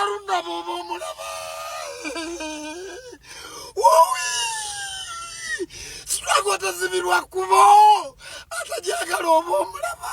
Kalunda bobo mulaba. Wowi. Struggle tazibirwa kubo. Atajagala obo mulaba.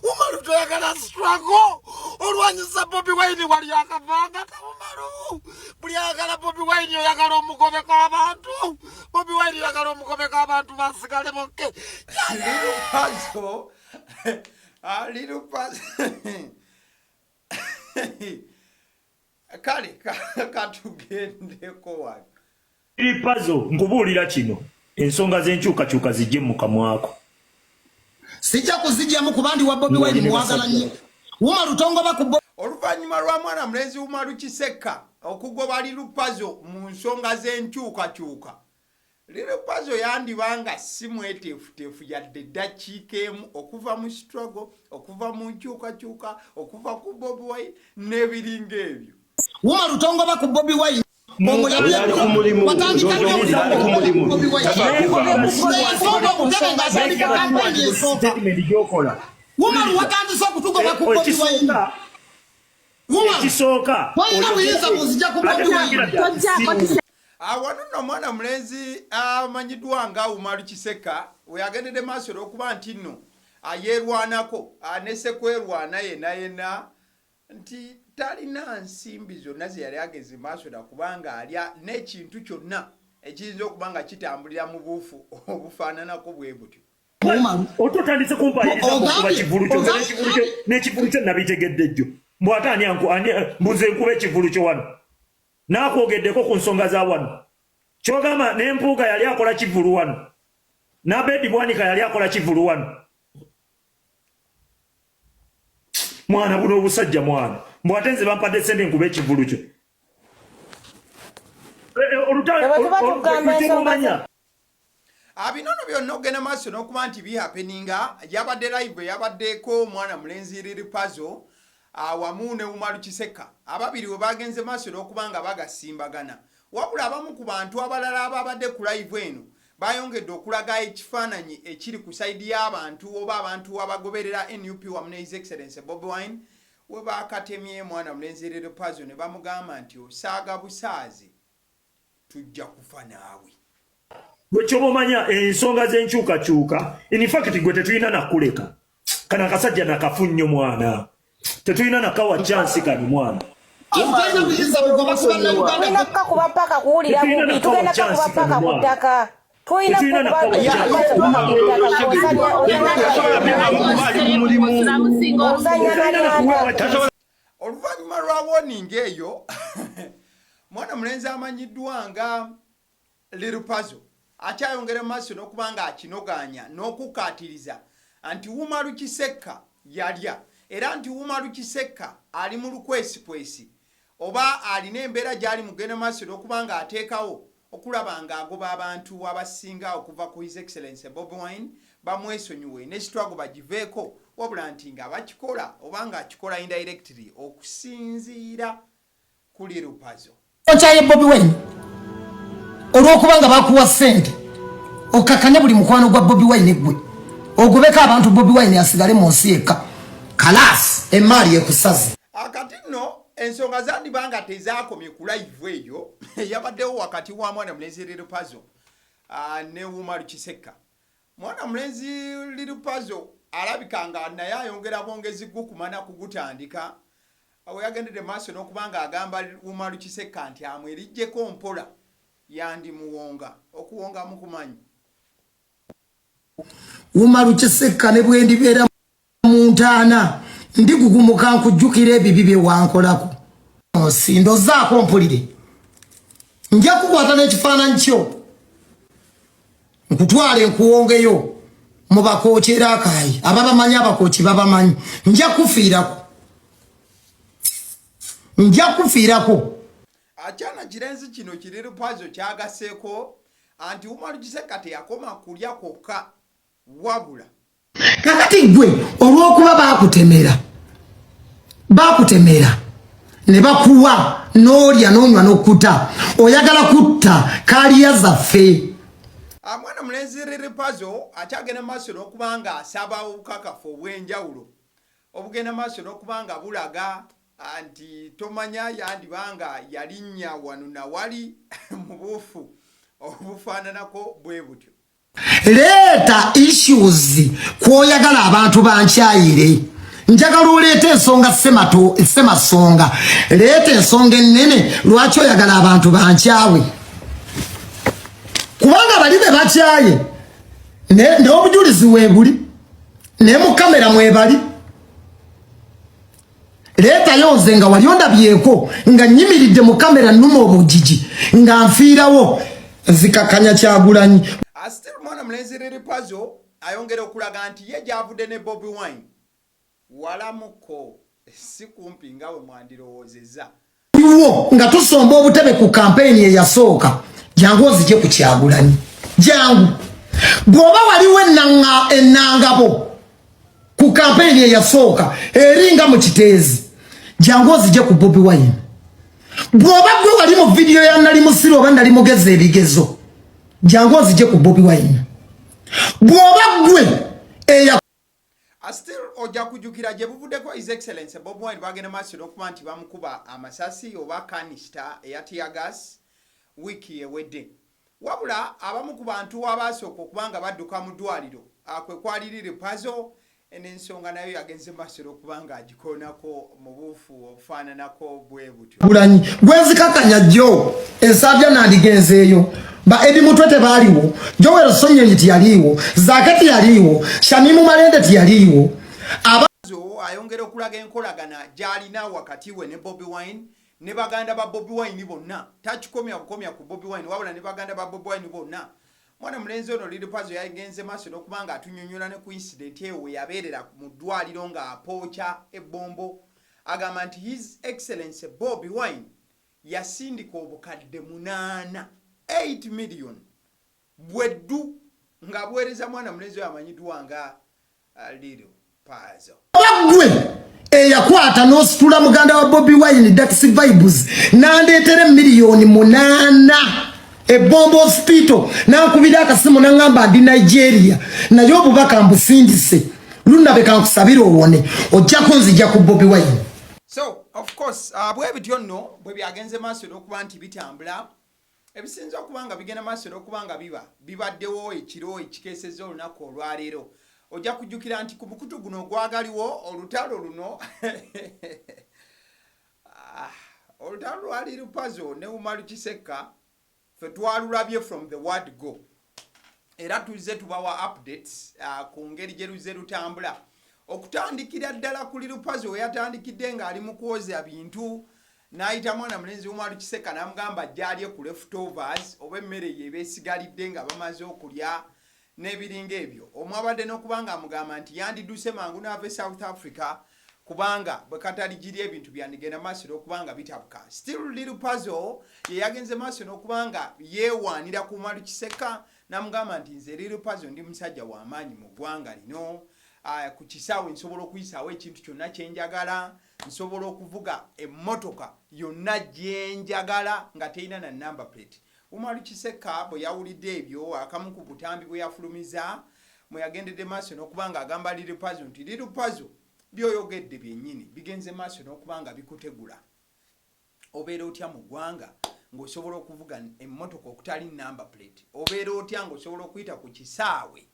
Umaru toyagala struggle. Olwanyisa Bobi Wine wali yakavanga Umaru. Buli yagala Bobi Wine yagala omugobeko abantu. Bobi Wine yagala omugobeko abantu basigale bokke. Little puzzle. Kale katugendeko wano. Little puzzle nkubuulira kino. Ensonga z'enkyukakyuka zijje mu kamwako. Sijja kuzijjamu kubandi wa Bobi Wine mwagala nnyo. Umaru tongoba ku oluvannyuma lwa mwana mulenzi Umaru Kiseka okugoba Little puzzle mu nsonga z'enkyukakyuka. Little puzzle yandibanga si mweteefuteefu yadde eddakiika emu okuva mu struggle, okuva mu nkyukakyuka, okuva ku Bobi Wine n'ebiringa ebyo. Umaru tongoba ku Bobi Wine. Umaru watandise okutugoba ku Bobi Wine. Ekisooka walina buyinza buzijja ku Bobi Wine. Wano nno mwana mulenzi amanyiddwa nga Umaru Kiseka we yagendedde maaso okuba nti nno yeerwanako anese kwerwana yenna nti talina nsimbi zonna ze yali ageze maaso da kubanga alya n'ekintu kyonna ekiyinza okuba nga kitambulira mu buufu obufaananako bwe butyo. Ototandise kumpayiriza kuba kivulu kyo n'ekivulu kyo nabitegedde jjo mbw ate ani mbuze nkuba ekivulu kyo wano naakwogeddeko ku nsonga za wano kyogamba n'empuuga yali akola kivulu wano n'Abedi Bwanika yali akola kivulu wano. Mwana buno obusajja mwana mbw ate nze bampadde sente nkuba ekivulu kyo binono byonna ogenda maaso n'okuba nti bihapeninga yabadde live yabaddeko mwana mulenzi Little puzzle wamu ne Umaru Kiseka ababiri we bagenze maaso n'okuba nga bagasimbagana wabula abamu ku bantu abalala ababadde ku live eno bayongedde okulaga ekifaananyi ekiri ku sayidi y'abantu oba abantu abagoberera NUP wamu ne His Excellency Bobi Wine we bakatemye mwana mulenzi Little puzzle ne bamugamba nti osaaga busaazi tujja kufa naawe. Bwekyobomanya ensonga z'enkyukakyuka in fact gwe tetulina nakuleka kana akasajja nakafu nnyo mwana tetulina nakawa chansi kano mwana. Tulina kuba paka kuwulira bubi tugenda kuba paka ku ttaka tulina oluvannyuma lwa warning eyo mwana mulenzi amanyiddwa nga Little puzzle akyayongera maaso n'okuba nga akinoganya n'okukkaatiriza nti Umaru Kiseka yalya era nti Umaru Kiseka ali mu lukwesikwesi oba alina embeera gy'ali mugenda maaso n'okuba nga ateekawo okulaba ng'agoba abantu abasinga okuva ku His Excellency Bobi Wine bamwesonyiwe ne struggle bagiveeko wabula nti nga bakikola oba ng'akikola indirectly okusinziira ku Little puzzle. Okyaye Bobi Wine olw'okubanga bakuwa ssente okkakkanya buli mukwano gwa Bobi Wine gwe ogobeko abantu Bobi Wine asigale mu nsi yekka kalaasi emaali ekusaze. Akati nno ensonga zandibanga tezaakomye ku live eyo yabaddewo wakati wa mwana mulenzi Little puzzle ne Umaru Kiseka. Mwana mulenzi Little puzzle alabika nga naye ayongera bwongezi gukumana kugutandika we yagendedde maaso n'okubanga agamba Umaru Kiseka nti amwerijjeko mpola yandimuwonga okuwonga mukumanyi. Umaru Kiseka ne bwe ndibeera mu ntaana ndigugumuka nkujjukira ebibi bye wankolako sindozaako mpulire nja kukwata n'ekifaananyi kyo nkutwale nkuwongeyo mu bakooki era akaayi ababamanyi abakooki babamanyi nja kufiirako. Akyana kirenzi kino Little puzzle kyagaseeko anti Umaru Kiseka teyakoma kulya kwokka wabula kakati gwe olw'okuba bakutemera ne bakuwa n'olya n'onywa n'okkuta oyagala kutta kaaliya zaffe. Mwana mulenzi Little puzzle akyagenda maaso n'okuba nga asaba obukakafu obw'enjawulo obugenda maaso n'okuba nga bulaga anti tomanya yandibanga yalinnya wano na wali mu bufu obufaananako bwe butyo. Leeta issues kwoyagala abantu bankyayire. Njagala oleeta ensonga semasonga. Leeta ensonga ennene lwaki oyagala abantu bankyawe. Kubanga bali be bakyaye n'obujulizi weebuli ne mu kamera mwebali. Leetayo nze nga wali ondabyeko nga nyimiridde mu kamera nnuma obujiji nga nfiirawo zikakanya Kyagulanyi. Still mwana mulenzi Lil Puzzle ayongera okulaga nti ye gyavudde ne Bobi Wine walamuko si kumpi nga we mwandirowoozezza. Iwo nga tusomba obutebe ku kampeyini eyasooka jangu ozije ku Kyagulanyi. Jangu bw'oba waliwo ennangabo ku kampeyini eyasooka eringa mu kiteezi jangu ozije ku Bobi Wine. Bw'oba gwe wali mu vidiyo ya nali musiro oba nali mugeza ebigezo jangu ozije ku Bobi Wine. Bw'oba gwe Still ojja kujjukira gye buvuddeko His Excellency Bobi Wine bagenda maaso n'okuba nti bamukuba amasasi oba kanisita eya tear gas wiiki ewedde. Wabula abamu ku bantu abasooka okubanga badduka mu ddwaliro kwe kwali Lil Puzzle n'ensonga nayo yagenze maaso n'okubanga agikoonako mu buufu obufaananako bwe butyo. Gulanyi gwezikakanya jjo ensabya nandigenzeeyo ba Edi Mutwe tebaaliwo, Joel Sonyonyi tiyaliiwo, Zakati yaliiwo, Shamimu Malende tiyaliiwo. Ayongera okulaga enkolagana gy'alina wakati we ne Bobi Wine ne baganda ba Bobi Wine bonna. Takikomya kukomya ku Bobi Wine wabula ne baganda ba Bobi Wine bonna. Mwana mulenzi ono Lil Puzzle yagenze maaso n'okubanga atunyonnyola ne ku incident eyo we yabeerera mu ddwaliro nga apookya ebbombo. Agamba nti His Excellency Bobi Wine yasindika obukadde 8 million bweddu nga bwereza mwana mulenzi oyo amanyiddwa nga Lil Puzzle. Gwe eyakwata n'ositula muganda wa Bobi Wine Dax Vibes n'andeetera miliyoni 8 ebbombo hospital n'ankubira akasimu n'angamba ndi Nigeria naye obubaka mbusindise lunabe kankusabira owone ojjako nzija ku Bobi Wine. So of course bwe bityo nno bwe byagenze maaso n'okuba nti bitambula ebisinza okubanga bigenda maaso n'okubanga bibaddewo ekiro ekikeeseza olunaku olwaleero. Ojja kujjukira nti ku mukutu guno gwagaliwo olutalo luno olutalo lwa Lil Puzzle ne Umaru Kisekka fe twalulabye from the word go. Era tuzze tubawa updates ku ngeri gye luzze lutambula. Okutandikira ddala ku Lil Puzzle we yatandikidde ng'ali mu kwoza bintu n'ayita mwana mulenzi Umaru Kisekka n'amugamba gy'alye ku leftovers oba emmere ye beesigalidde nga bamaze okulya n'ebiringa ebyo. Omwabadde n'okubanga amugamba nti yandidduse mangu n'ava South Africa kubanga bwe kataligirya ebintu byandigenda maaso n'okubanga bitabuka. Still Lil Puzzle ye yagenze maaso n'okubanga yeewaanira ku Umaru Kisekka n'amugamba nti nze Lil Puzzle ndi musajja w'amaanyi mu ggwanga lino. Ku kisaawe nsobola okuyisaawo ekintu kyonna kye njagala, nsobola okuvuga emmotoka yonna gye njagala nga terina na number plate. Umaru Kisekka bwe yawulidde ebyo akamu ku butambi bwe yafulumiza mwe yagendedde maaso n'okubanga agamba Lil Puzzle nti Lil Puzzle byoyogedde byennyini bigenze maaso n'okubanga bikutegula. Obeera otya mu ggwanga ng'osobola okuvuga emmotoka okutali number plate? Obeera otya ng'osobola okuyita ku kisaawe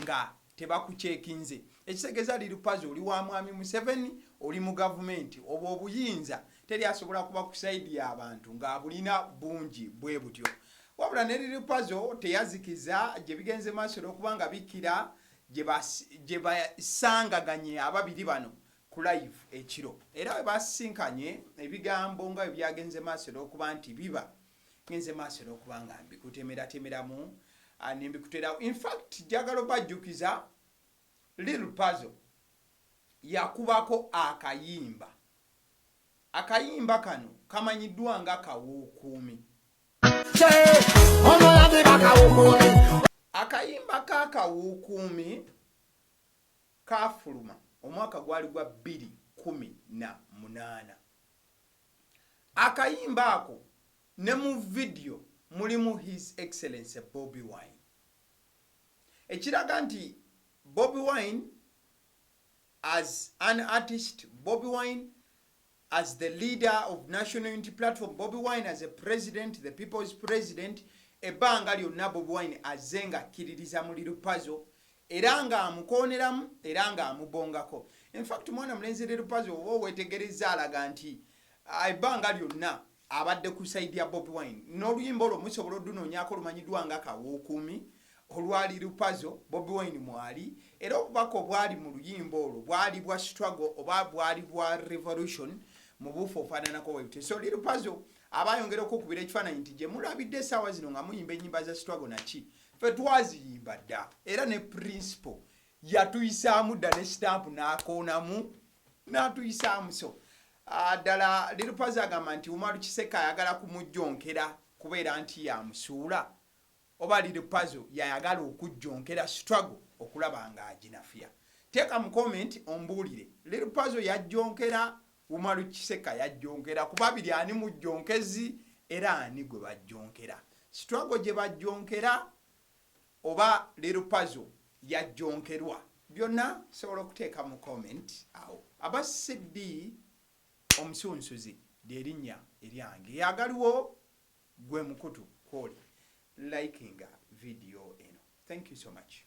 nga tebakuceekinze? Ekitegeeza Lil Puzzle oli wa mwami Museveni, oli mu gavumenti, oba obuyinza teri asobola kuba ku saidi y'abantu ng'abulina bungi bwe butyo. Wabula ne Lil Puzzle teyazikiza gye bigenze maaso n'okubanga bikkira gye basangaganye ababiri bano ku live ekiro. Era we basisinkanye ebigambo nga bwe byagenze maaso n'okuba nti biba genze maaso n'okubanga mbikutemeratemeramu nembikuterawo. In fact njagala obajjukiza Lil Puzzle yakubako akayimba. Akayimba kano kamanyiddwa nga Kawukuumi. Akayimba ka Kawukuumi kafuluma omwaka gwali gwa 2018. Akayimba ako ne mu video mulimu His Excellency Bobi Wine. Ekiraga nti Bobi Wine as an artist, Bobi Wine as the leader of National Unity Platform, Bobi Wine as a president, the people's president, ebbanga lyonna Bobi Wine azenga akkiririza mu Little Puzzle era nga amukooneramu era nga amubongako. In fact mwana mulenzi Little Puzzle oba wetegereza alaga nti ebbanga lyonna abadde ku side ya Bobi Wine. N'oluyimba olwo musobola odunoonyaako lumanyiddwa nga Kawuukumi olwa Little Puzzle, Bobi Wine mwali, era obubaka obwali mu luyimba olwo bwali bwa struggle oba bwali bwa revolution mu buufu ofaananako bwebute. So Little Puzzle abayongera okukubira ekifaananyi nti gye mulabidde essaawa zino nga muyimba ennyimba za struggle naki ffe twaziyimba dda era ne principle yatuyisaamu dda ne stamp n'akoonamu n'atuyisaamu. So ddala Little Puzzle agamba nti Umaru Kiseka ayagala kumujjonkera kubeera nti yamusuula oba Little Puzzle yayagala okujjonkera struggle okulaba nga aginafuya. Teeka mu comment ombuulire Little Puzzle yajjonkera Umaru Kiseka yajjonkera kuba biri ani mujjonkezi era ani gwe bajjonkera, struggle gye bajjonkera oba Little Puzzle yajjonkerwa, byonna sobola okuteeka mu comment awo. Abasidi omusunsuzi lyerinnya eryange yagaliwo gwe mukutu kwoli likinga video eno. Thank you so much.